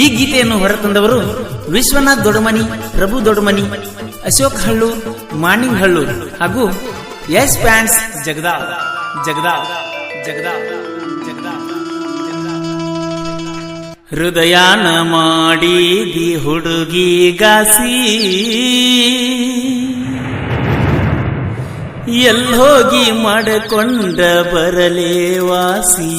ಈ ಗೀತೆಯನ್ನು ಹೊರತಂದವರು ವಿಶ್ವನಾಥ್ ದೊಡ್ಡಮನಿ, ಪ್ರಭು ದೊಡ್ಡಮನಿ, ಅಶೋಕ್ ಹಳ್ಳೂರ್, ಮಾಣಿಂಗ್ ಹಳ್ಳೂರ್ ಹಾಗೂ ಎಸ್ ಪ್ಯಾಂಟ್ಸ್ ಜಗದಾಳ್. ಹೃದಯಾನ ಮಾಡಿದಿ ಹುಡುಗಿಗಾಸಿ, ಎಲ್ಲೋಗಿ ಮಾಡಿಕೊಂಡ ಬರಲೇ ವಾಸಿ.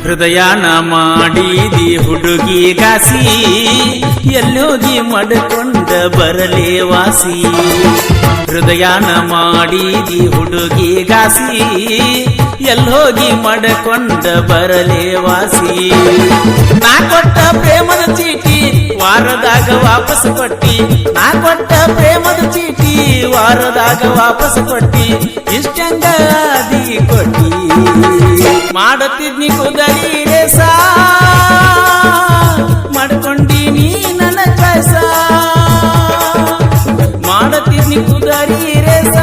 ಹೃದಯಾನ ಮಾಡಿದಿ ಹುಡುಗಿಗಾಸಿ, ಎಲ್ಲೋಗಿ ಮಾಡಿಕೊಂಡ ಬರಲೇ ವಾಸಿ. ಹೃದಯಾನ ಮಾಡಿದಿ ಹುಡುಗಿಗಾಸಿ, ಎಲ್ಲೋಗಿ ಮಾಡಿಕೊಂಡ ಬರಲೇ ವಾಸಿ. ನಾ ಕೊಟ್ಟ ಪ್ರೇಮದ ಚೀಟಿ ವಾರದಾಗ ವಾಪಸ್ ಕೊಟ್ಟಿ, ನಾ ಕೊಟ್ಟ ಪ್ರೇಮದ ಚೀಟಿ ವಾರದಾಗ ವಾಪಸ್ ಕೊಟ್ಟಿ, ಇಷ್ಟಂಗ ಆದಿ ಕೊಟ್ಟಿ. ಮಾಡತಿದ್ನಿ ಕುದರಿ ರೇಸ, ಮಾಡ್ಕೊಂಡೀನಿ ನನ್ನ ಚಾಯ್ಸ. ಮಾಡತಿದ್ನಿ ಕುದರಿ ರೇಸ,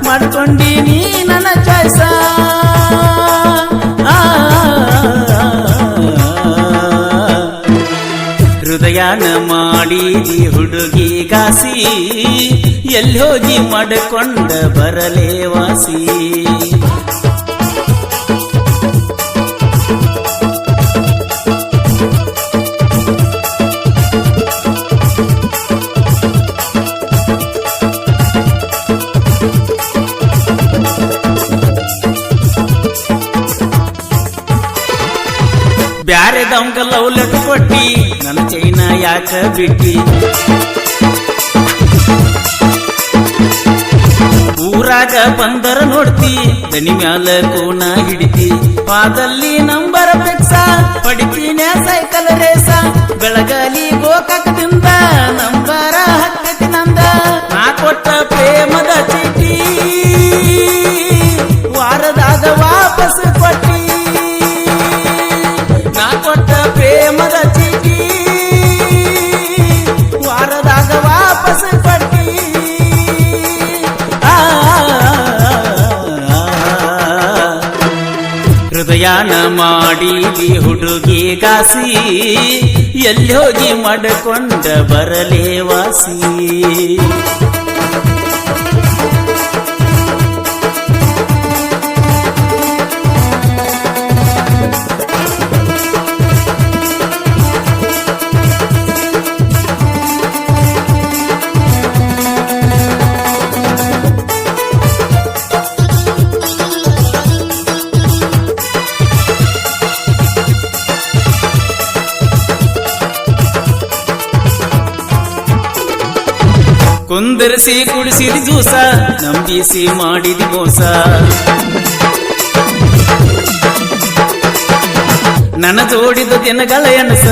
ಮಾಡ್ಕೊಂಡೀನಿ ನನ್ನ ಚಾಯ್ಸ. ಹೃದಯಾನ ಮಾಡಿದಿ ಹುಡುಗಿಗಾಸಿ, ಎಲ್ಲೋಗಿ ಮಾಡಿಕೊಂಡ ಬರಲೇ ವಾಸಿ. ಬ್ಯಾರೆದವಂಗ ಲವ್ ಲೆಟರ್ ಕೊಟ್ಟಿ, ನನ್ನ ಚೈನ ಯಾಕ ಬಿಟ್ಟಿ. ಊರಾಗ ಬಂದರ ನೋಡ್ತಿ, ದನಿ ಮ್ಯಾಲ ಕೋನ ಹಿಡಿತಿ. ಪಾದಲ್ಲಿ ನಂಬರ್ ಫಿಕ್ಸ, ಪಡಿತೀನ ಸೈಕಲ್ ರೇಸ. ಬೆಳಗಾಲಿ ಗೋಕಾಕದಿಂದ ನಂಬರ ಹಕ್ಕತಿ ನಂದ. ನಾ ಕೊಟ್ಟ ಪ್ರೇಮದ ಚೀಟಿ ವಾರದಾಗ ವಾಪಸ್ ಕೊಟ್ಟಿ. ನಾ ಕೊಟ್ಟ ಪ್ರೇಮದ ಚೀಟಿ ವಾರದಾಗ ವಾಪಸ್ ಕೊಟ್ಟಿ. ಹೃದಯಾನ ಮಾಡಿದಿ ಹುಡುಗಿಗಾಸಿ, ಎಲ್ಲೋಗಿ ಮಾಡಿಕೊಂಡ ಬರಲೇ ವಾಸಿ. ಕುಂದರಿಸಿ ಕುಡಿಸಿದಿ ಜ್ಯೂಸ, ನಂಬಿಸಿ ಮಾಡಿದಿ ಮೋಸ. ನನ್ನ ಜೋಡಿದ ದಿನಗಳ ಎನಸ,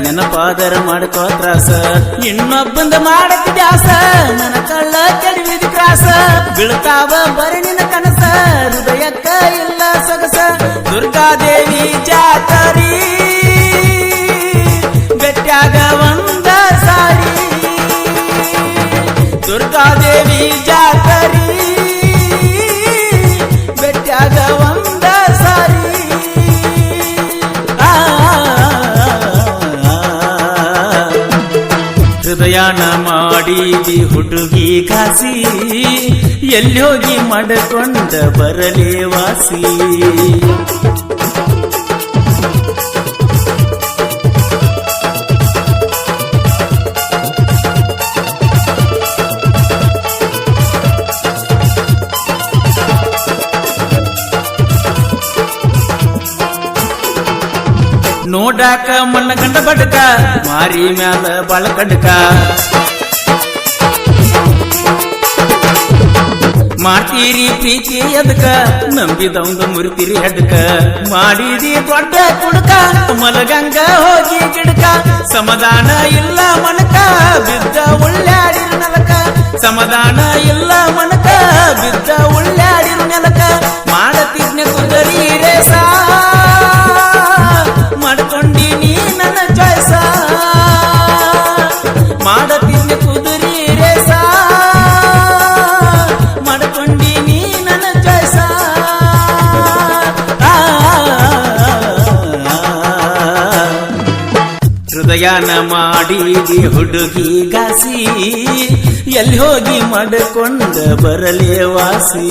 ನೆನಪಾದರ ಮಾಡ್ಕೋ ತ್ರಾಸ. ಇನ್ನೊಬ್ಬಂದ ಮಾಡತಿ ದ್ಯಾಸ, ನನ್ನ ಕಳ್ಳ ಕೆಡವಿದ ಕ್ರಾಸ. ಬೀಳ್ತಾವ ಬರೀ ನಿನ್ನ ಕನಸ, ಹೃದಯಕ್ಕ ಇಲ್ಲ ಸೊಗಸ. ದುರ್ಗಾದೇವಿ ಜಾತರಿ ಬೆಟ್ಟಾಗ ಒಂದ ಸಾರಿ. ದುರ್ಗಾದೇವಿ ಜಾತರಿ ಬೆಟ್ಟಾಗ ಒಂದ ಸಾರಿ. ಹೃದಯಾನ ಮಾಡಿದಿ ಹುಡುಗಿಗಾಸಿ, ಎಲ್ಲೋಗಿ ಮಾಡಿಕೊಂಡ ಬರಲೇ ವಾಸಿ. ನೋಡಾಕ ಮಣ್ಣ ಗಂಡ ಬಡಕ, ಮಾರಿ ಮ್ಯಾಲ ಬಾಳ ಕಡ್ಕ. ಮಾಡ್ತೀರಿ ಪ್ರೀತಿ ಎದಕ, ನಂಬಿದವಂಗ ಮುರಿತೀರಿ ಹೆಡ್ಕ. ಮಾಡಿದಿ ದೊಡ್ಡ ಕುಡ್ಕ, ಮಲಗಂಗ ಹೋಗಿ ಗಿಡಕ. ಸಮಾಧಾನ ಇಲ್ಲ ಮನಕ, ಬಿದ್ದ ಉಳ್ಳಾಡಿರ ನೆಲಕ. ಸಮಾಧಾನ ಇಲ್ಲ ಮನಕ, ಬಿದ್ದ ಉಳ್ಳಾಡಿರ ನೆಲಕ. ಮಾಡತಿದ್ನ ಕುದರಿ ರೇಸ, ಮಾಡ್ಕೊಂಡೀನಿ ನನ್ನ ಚಾಯ್ಸ. ಮಾಡತಿದ್ನ ಕುದುರಿ ರೇಸ, ಮಾಡ್ಕೊಂಡೀನಿ ಹೃದಯನ ಮಾಡಿದಿ ಹುಡುಗಿ ಗಾಸಿ ಎಲ್ಲಿ ಹೋಗಿ ಮಾಡಿಕೊಂಡ ಬರಲೇ ವಾಸಿ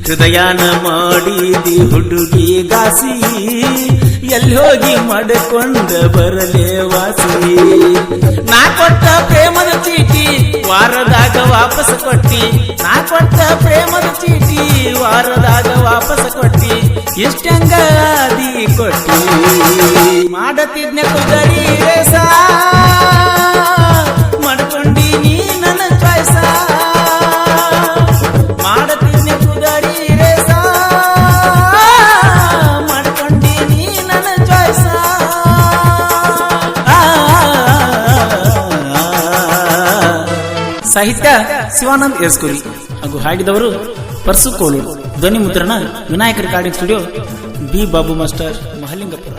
ಹೃದಯನ ಮಾಡಿದಿ ಹುಡುಗಿ ಗಾಸಿ ಎಲ್ಲಿ ಹೋಗಿ ಮಾಡಿಕೊಂಡ ಬರಲೇ ವಾಸಿ ನಾ ಕೊಟ್ಟ ಪ್ರೇಮದ ಚೀಟಿ ವಾರದಾಗ ವಾಪಸ್ ಕೊಟ್ಟಿ ನಾ ಕೊಟ್ಟ ಪ್ರೇಮದ ಚೀಟಿ ವಾರದಾಗ ವಾಪಸ್ ಕೊಟ್ಟಿ ಎಷ್ಟಂಗ ಆದಿ ಕೊಟ್ಟಿ ಮಾಡತಿದ್ನೆ ಕುದರಿ ರೇಸ ಮಾಡ್ಕೊಂಡಿ ನೀ ನನ್ನ ಚಾಯ್ಸ ಮಾಡತಿದ್ನೆ ಕುದರಿ ರೇಸ ಮಾಡ್ಕೊಂಡಿ ನೀ ನನ್ನ ಚಾಯ್ಸ ಸಾಹಿತ್ಯ ಶಿವಾನಂದ್ ಯಸ್ಕುರಿ ಹಾಗೂ ಹಾಡಿದವರು ಪರ್ಸು ಕೋಲೂರು ಧ್ವನಿ ಮುದ್ರಣ Vinayaka recording studio B Babu master Mahalingapura.